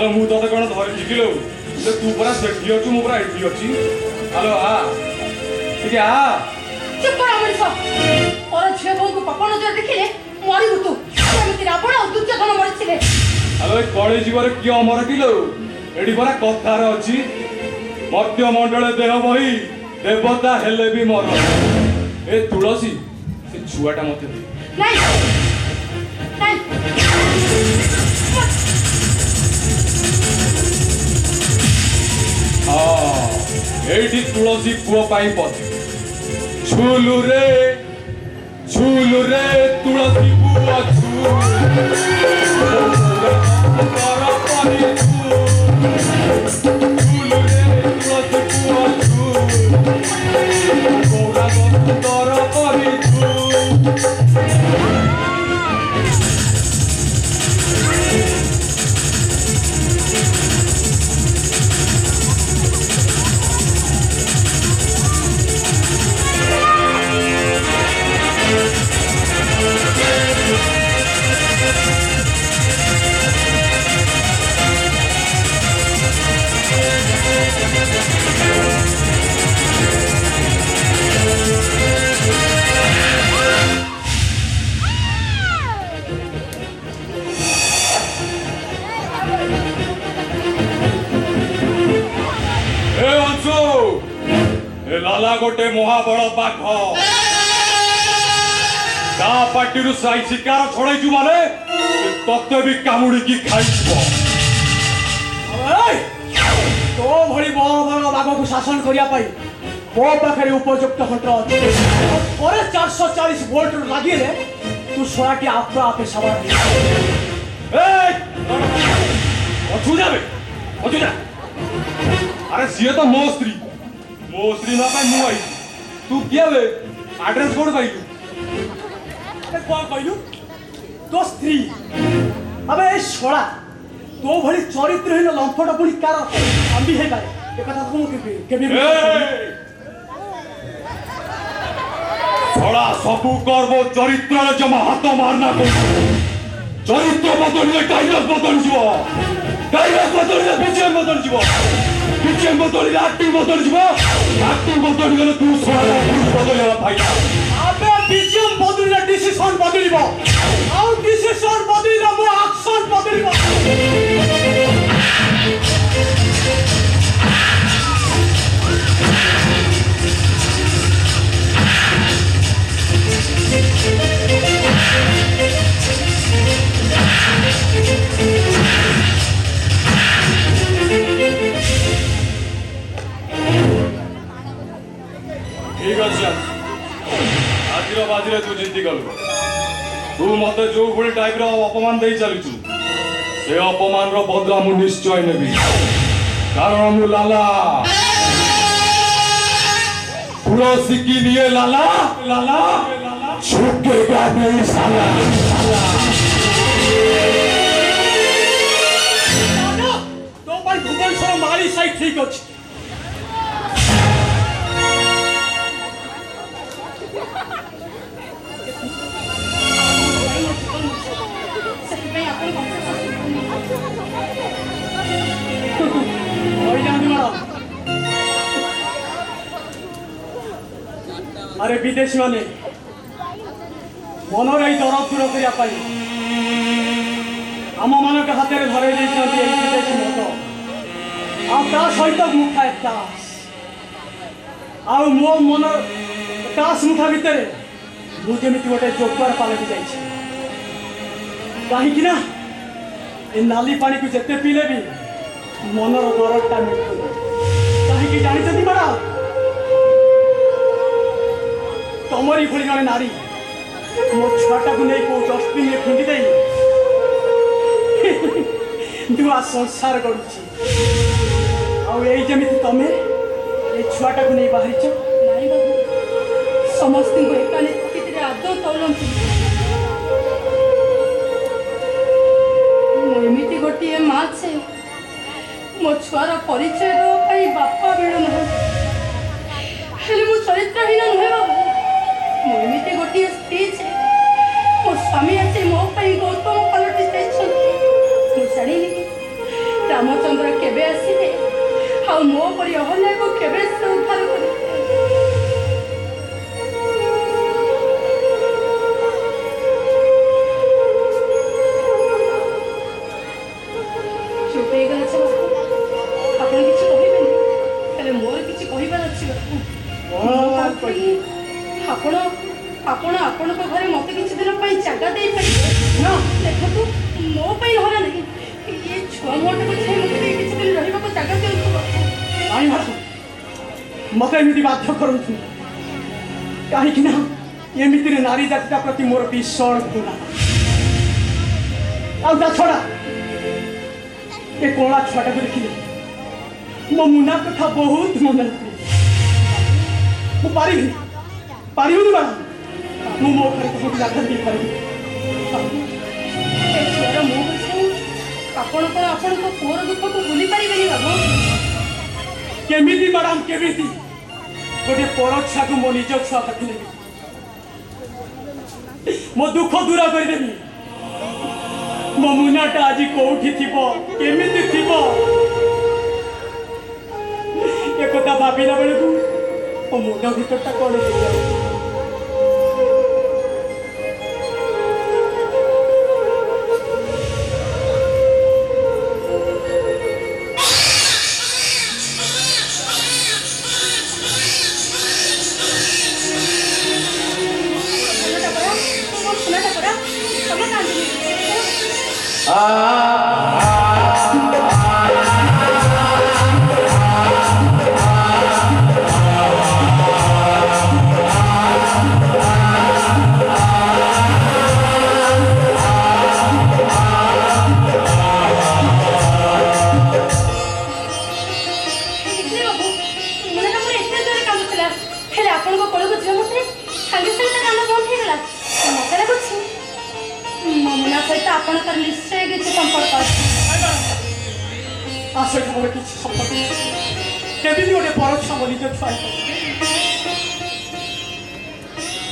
Hello मु तो कौन धरी किलो तू परा सेठी अच्छु मु परा एठी अच्छी हेलो आ ठीक है आ चुप कर मनीष और झियो बहू को पपन नजर देखिले मरी तू एमिति रावण और दुर्योधन मरिथिले हेलो कळे जीवर कियो अमर किलो एडी परा कथार अछि मर्त्य मंडल देह बही देवता हेले भी मर ए तुलसी से छुआटा मते नहीं नहीं एठी तुलसी पुओ पाई पथ झूलू रे तुलसी पुओ झूलू तारा पानी झूलू रे तुलसी पुओ झूलू गौरा गो तारा पानी लाला गोटे महाबल बाघ ता पार्टी साई शिकार छड़ाई माने तत्ते भी कामुड़ी की खाई तो भली बड़ बड़ बाघ को शासन करिया पाई मो पाखरे उपयुक्त हंटर और 440 वोल्ट लगी रे तू सोराटी आपा आपे सवार अछू जाबे अछू जा अरे सीए तो मो स्त्री ना पाई मु आई तू किया बे एड्रेस कोड पाई अरे कोन कहलु तो स्त्री अबे ए छोड़ा तो भली चरित्रहीन लंफट पुणी कार अंबी हे पारे ए कथा तुम केबे छोड़ा सबू करबो चरित्र जमा हाथ मारना को चरित्र बदलले डायलॉग बदल जीवो डायलॉग बदलले पिक्चर बदल जीवो पिक्चर बदलले एक्टिंग बदल जीवो एक्टिंग बदल गेले तू छोड़ा बदलला भाई अबे पिक्चर बदलले डिसीजन बदलिबो आउ डिसीजन बदलिले मो एक्शन बदलिबो ठीक अच्छे आज बाजी तू जिंदी गलु तू मत जो भाई टाइप अपमान दे चलु से अपमान बदला मु निश्चय नेबी कारण मु लाला तुलसी की लिए लाला लाला झुकेगा नहीं साला तो भाई भुवनेश्वर मारी साइड ठीक अछि अरे विदेशी माने मनर यही दरद दूर करने आम मान हाथ में धरे विदेशी मत आ सहित मुठा टास आ मो मन टास मुठा भितर मुझे गोटे जोकर पलटि जाइए कहीं ए नाली पानी को जिते पीले भी मनर दरदटा मिटू कहीं जानते बड़ा तमरी भली जड़े नारी मो छुआटा को नहीं कौ डस्टबिन में फिंगी दे दुआ संसार करुच्ची आमि तमें ये छुआटा को नहीं बाहरी नहीं बाबू समस्त एकानी आदौ तौलती एमती गोटे माँ से मो छुआर परिचय देवाई बापा मिलूना मो चरित्रहीन नुहे बाबू मुझे गोटे स्त्री है मो स्वामी आसे मो गौतम पलटि जानी ପରି ଅହଲ୍ୟାକୁ କେବେ ସେ ଉଦ୍ଧାର କରିବେ? ଚୁପ୍ ହେଇଗଲେ ସେ ବାପୁ। ଆପଣ କିଛି କହିବେନି, ହେଲେ ମୋର କିଛି କହିବାର ଅଛି ବାପୁ। ଆପଣ ଆପଣ ଆପଣଙ୍କ ଘରେ ମତେ କିଛି ଦିନ ପାଇଁ ଜାଗା ଦେଇପାରିବେ? ନା ଦେଖନ୍ତୁ, ମୋ ପାଇଁ ଘର ନାହିଁ, ଏ ଛୁଆ ମୋଟାକୁ ଛାଇ ମତେ ଟିକେ କିଛି ଦିନ ରହିବାକୁ ଜାଗା ଦିଅନ୍ତୁ ବାପୁ। ନାଇଁ ମ୍ୟାଡ଼ାମ, ମତେ ଏମିତି ବାଧ୍ୟ କରନ୍ତୁ, କାହିଁକି ନା ଏମିତିରେ ନାରୀ ଜାତିଟା ପ୍ରତି ମୋର ବିଶାଳ ଘୃଣା। ଆଉ ତା ଛଡ଼ା ଏ କଳା ଛୁଆଟାକୁ ଦେଖିଲେ ମୋ ମୁନା କଥା ବହୁତ ମନେ ପଡ଼େ। ମୁଁ ପାରିବିନି ମ୍ୟାଡ଼ାମ, ମୁଁ ମୋ ଘରେ ତମକୁ ଜାଗା ଦେଇପାରିବି। ଏ ଛୁଆର ମୁହଁକୁ ଛାଇ ଆପଣ କ'ଣ ଆପଣଙ୍କ ପୁଅର ଦୁଃଖକୁ ଭୁଲି ପାରିବେନି ବାବୁ? କେମିତି ମ୍ୟାଡ଼ାମ, କେମିତି ଗୋଟିଏ ପର ଛୁଆକୁ ମୋ ନିଜ ଛୁଆ ରଖିନେବି, ମୋ ଦୁଃଖ ଦୂର କରିଦେବି। ମୋ ମୁନାଟା ଆଜି କୋଉଠି ଥିବ, କେମିତି ଥିବ, ଏକଥା ଭାବିଲା ବେଳକୁ ମୋ ମୁଣ୍ଡ ଭିତରଟା କଣ ହେଇଯାଉଛି। ଆପଣଙ୍କର ନିଶ୍ଚୟ କିଛି ସମ୍ପର୍କ ଅଛି। ଆସଟା ମୋର କିଛି ସମ୍ପର୍କ, କେମିତି ଗୋଟେ ପର ଛୁଆ ମୋ ନିଜ ଛୁଆ।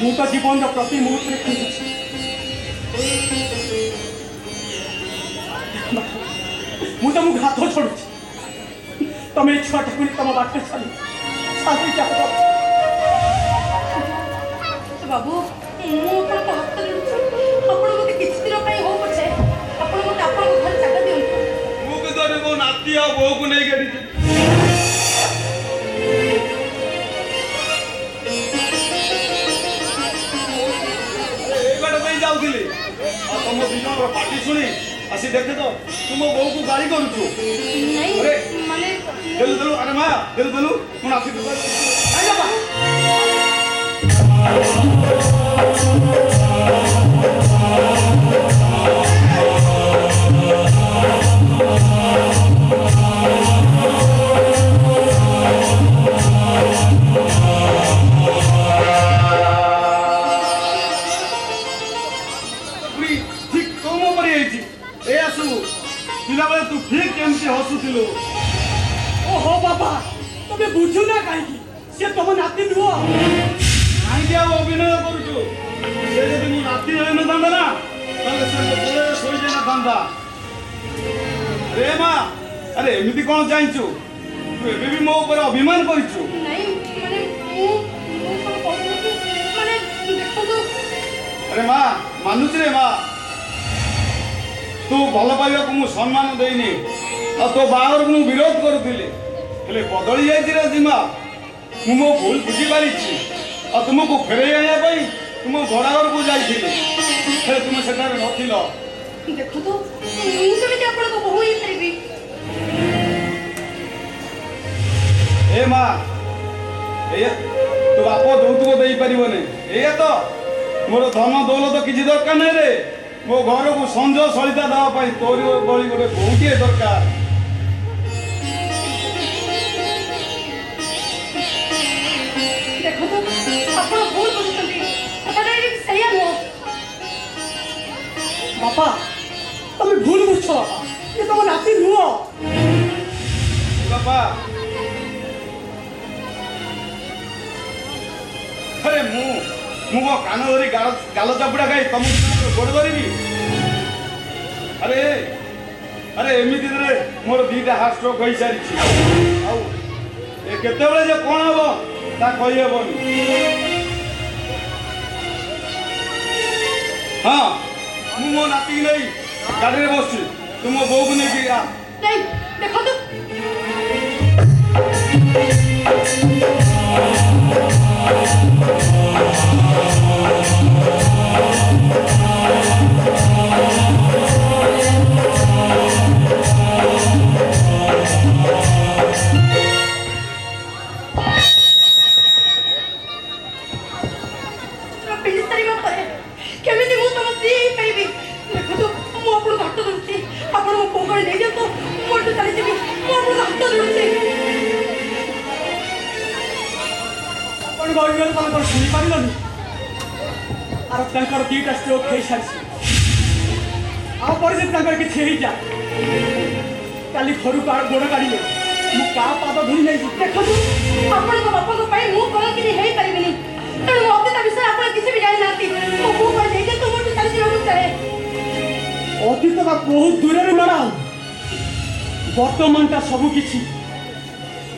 ମୁଁ ତ ଜୀବନର ପ୍ରତି ମୁହୂର୍ତ୍ତରେ ଖୋଜୁଛି, ମୁଁ ତମକୁ ହାତ ଛାଡୁଛି, ତମେ ଏ ଛୁଆଟାକୁ ତମ ବାଟରେ ଛାଡ଼ି ବାବୁ, ମୁଁ ଆପଣଙ୍କ ହାତ ଧରୁଛି, ଆପଣ ମୋତେ କିଛି ଦିନ ପାଇଁ ହଉ ପଛେ ଆପଣ ମୋତେ ଆପଣଙ୍କ ଘରେ ଜାଗା ଦିଅନ୍ତୁ। ମୁଁ କିନ୍ତୁ ମୋ ନାତି ଆଉ ବୋଉକୁ ନେଇକି ଏଠି ଏଇ ବାଟ ଦେଇ ଯାଉଥିଲି, ଆଉ ତମ ଦି ଜଣଙ୍କର ପାଟି ଶୁଣି ଆସି ଦେଖେ ତ ତୁ ମୋ ବୋଉକୁ ଗାଳି କରୁଛୁ। ନାଇଁ ଆରେ ମାନେ ଦେଲୁ ଆରେ ମା ଦେଲୁ ମୁଁ ନାତି ঠিক ତମ ପରି ହେଇଛି। ଏ ଆସୁ ପିଲାବେଳେ ତୁ ଠିକ କେମିତି ହସୁଥିଲୁ। ଓହୋ ବାବା, ତମେ ବୁଝୁନା କାହିଁକି? ସେ ତମ ନାତି ନୁହଁ। କାହିଁକି ଆଉ ଅଭିନୟ କରୁଛୁ? ସେ ଯଦି ମୋ ନାତି ହୋଇନଥାନ୍ତା ନା, ତାହେଲେ ସେ ମୋ କୋଳରେ ଶୋଇଯାଇନଥାନ୍ତା। ରେ ମା, ଆରେ ଏମିତି କ'ଣ ଚାହିଁଛୁ? ତୁ ଏବେ ବି ମୋ ଉପରେ ଅଭିମାନ କରିଛୁ। ନାଇଁ ମାନେ ମୁଁ କ'ଣ କହୁଛି ମାନେ ଦେଖନ୍ତୁ। ଆରେ ମା, ମାନୁଛି ରେ ମା, ତୁ ଭଲ ପାଇବାକୁ ମୁଁ ସମ୍ମାନ ଦେଇନି, ଆଉ ତୋ ବାହାଘରକୁ ମୁଁ ବିରୋଧ କରୁଥିଲି, ହେଲେ ବଦଳି ଯାଇଛି ରେ ଜିମା। ମୁଁ ମୋ ଭୁଲ ବୁଝିପାରିଛି, ଆଉ ତୁମକୁ ଫେରେଇ ଆଣିବା ପାଇଁ ତୁମ ଭଡ଼ା ଘରକୁ ଯାଇଥିଲି, ହେଲେ ତୁମେ ସେଠାରେ ନଥିଲ। ଦେଖନ୍ତୁ, ମୁଁ କେମିତି ଆପଣଙ୍କ ବୋହୂ ହେଇପାରିବି? ଏ ମା, ଏଇଆ ତୋ ବାପ ଯୌତୁକ ଦେଇପାରିବନି। ଏଇଆ ତ ମୋର ଧନ ଦୌଲତ କିଛି ଦରକାର ନାହିଁ ରେ। ମୋ ଘରକୁ ସଞ୍ଜ ସଳିତା ଦେବା ପାଇଁ ତୋରି ଭଳି ଗୋଟେ ବୋହୂଟିଏ ଦରକାର। ଦେଖନ୍ତୁ, ଆପଣ ଭୁଲ ବୁଝୁଛନ୍ତି, କଥାଟା ସେଇଆ ନୁହଁ। ବାପା, ତମେ ଭୁଲ ବୁଝଛ ବାପା, ଏ ତମ ନାତି ନୁହଁ। ବାପା, ଆରେ ମୁଁ ମୋ କାନ ଧରି ଗାଲ ଚାପୁଡ଼ା ଖାଇ ତମକୁ ଗୋଡ଼ ଧରିବି? ଆରେ ଏମିତିରେ ମୋର 2ଟା ହାର୍ଟ ଷ୍ଟ୍ରୋକ୍ ହୋଇସାରିଛି, ଆଉ केतेबेले जे कोन हबो ता कहि हेबोनी। हाँ मु मो नाती नहीं गाड़ी रे बसছি तू मो बो को नहीं आ नहीं देखो तो दीटा स्ट्रोक हो सारी किसी हो जा काली घर का गोड़ काढ़े मुझा पाद धरी नहीं देखो आपण बापा को पाई मु कोन कि हेई परिबिनी तेणु मते ता विषय आपण किसी भी जानि नाती मो को पर देखे तो मोटू चली जीवा चाहे अतीत का बहुत दूर रे मारा वर्तमान का सब किछि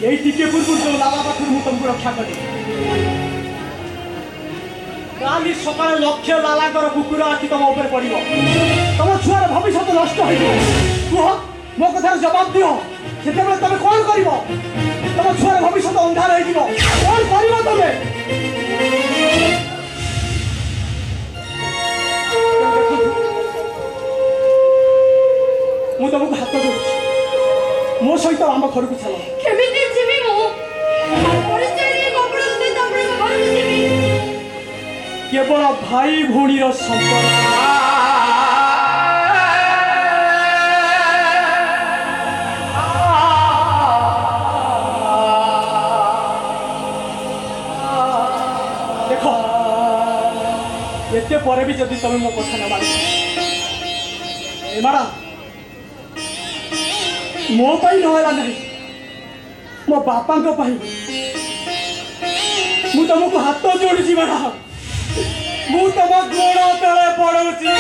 यही टिके पूर्व जो लाला पाखर मु तुमको रक्षा करी काली सकाल लक्ष्य लालाकर कुकुर आखि तुम ऊपर पड़ो तुम छुआर भविष्य नष्ट हो कह मो कथार जवाब दियो से तुम कौन कर तुम छुआर भविष्य अंधार हो कौन कर तुम मु तुमको हाथ जोड़ मो सहित आम घर को चल केमिति जीवी मु परिचय रे कपड़ा सहित आपण घर को जीवी केवल भाई भौणी संपर्क देख एते पर भी जदि तुम मो कथा न मान मारा मो पाई नहला नहीं मो बापा मु तुमको हाथ जोड़ी मारा मु तुम गोड़ तले पड़ोची